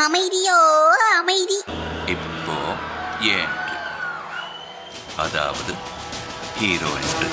அமைதியோ அமைதி. இப்போ ஏன் அதாவது ஹீரோ என்று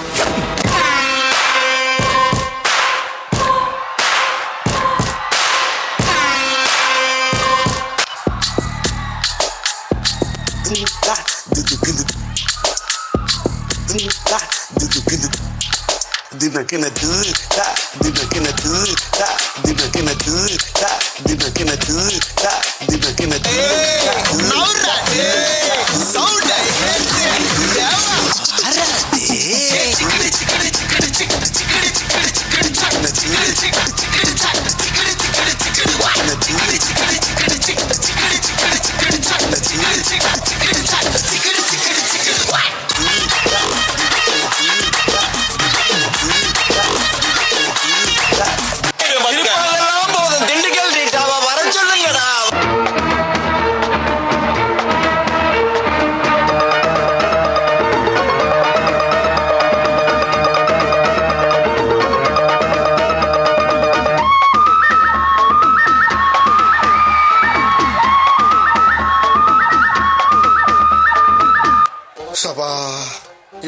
சபா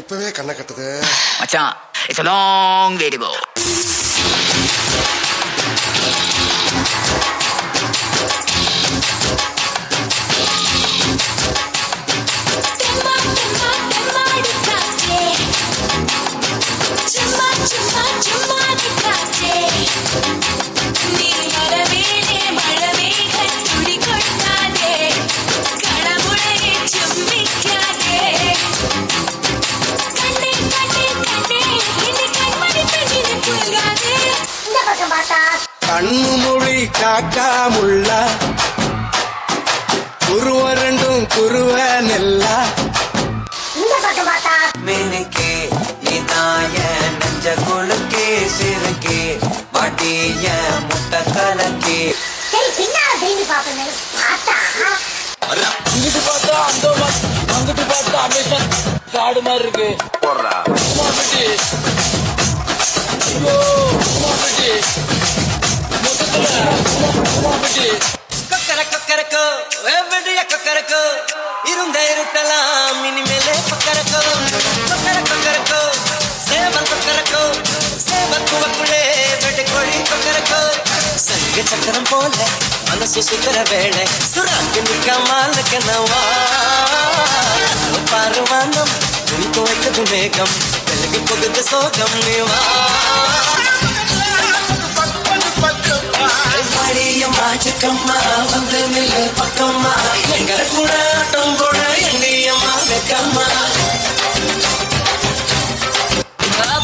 இப்பவே கண்ணை கட்டுது மச்சான். It's a long way to go. கண்ணு மொழி காக்கா முள்ள குருவ ரெண்டும் குருவ நெல்லா மினுக்கே நீதாய நெஞ்ச கொழுக்கே சிறுக்கே வாட்டிய முட்டை கலக்கே. இங்கிட்டு பார்த்தா அங்கிட்டு பார்த்தா அமேசான் காடு மாதிரி இருக்கு. கொக்கரக்கோ வெவ்விடிய கொக்கரக்கோ இருந்த இருட்டலாம் இனிமேலே கொக்கரக்கோ கொக்கரக்கோ சேவல் கொக்கரக்கோ சேவல் குவக்குள்ளே வெட்டு கோழி கொக்கரக்கோ. சங்க சக்கரம் போல மனசு சுந்தர வேளை சுராக்கு நிற்காமல் கனவா பாருவானம் துணி துவைத்தது மேகம் வெள்ளகி பொகுது சோகம் நீவா. மாச்சுக்கம்மா வந்து நில்லு பக்கம்மா எங்க கூட ஆட்டம் கூட எண்ணியம்மா வெக்கம்மா.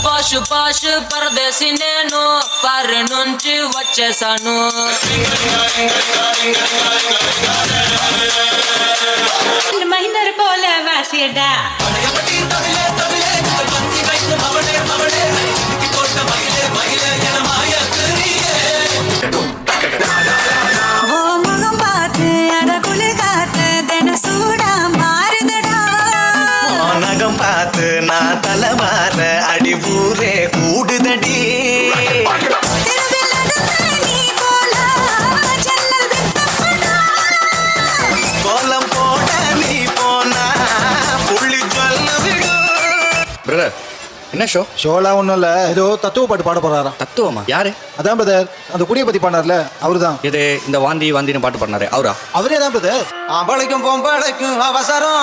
పాషు పాషు పరదేశి నేను పారి నుంచి వచ్చేసాను. మైనర్ పోల వాసియడా நகம் பார்த்து நான் தலைமாற அடி ஊரே கூடுதடி. கோலம் போட நீ போனா புள்ளி சொல்ல விடும். பிரதர் என்ன ஷோலாம் ஒன்றும் இல்லை, ஏதோ தத்துவ பாட்டு பாட போறாரா. தத்துவமா? யாரு? அதான் பிரதர், அந்த குடியை பத்தி பாடினார்ல அவரு தான். இது இந்த வாந்தி வாந்தின்னு பாட்டு பாடினாரு அவரா? அவரே தான் பிரதர். ஆம்பளைக்கும் பொம்பளைக்கும் அவசரம்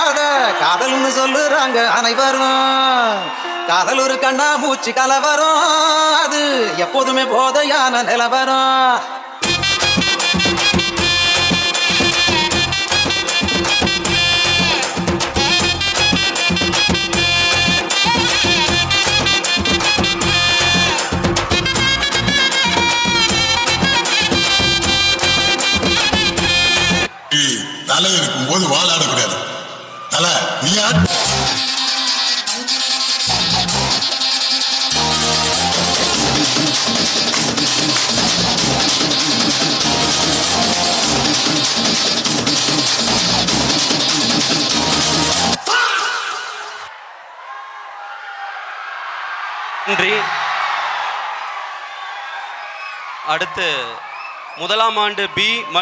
அத காதல்னு சொல்லுறாங்க அனைவரும். காதல் ஒரு கண்ணா மூச்சு கலவரம், அது எப்போதுமே போதையான நிலவரம். தலை இருக்கும் போது வாழாடக்கூடாது. தலை நீயா நன்றி. அடுத்து முதலாம் ஆண்டு பி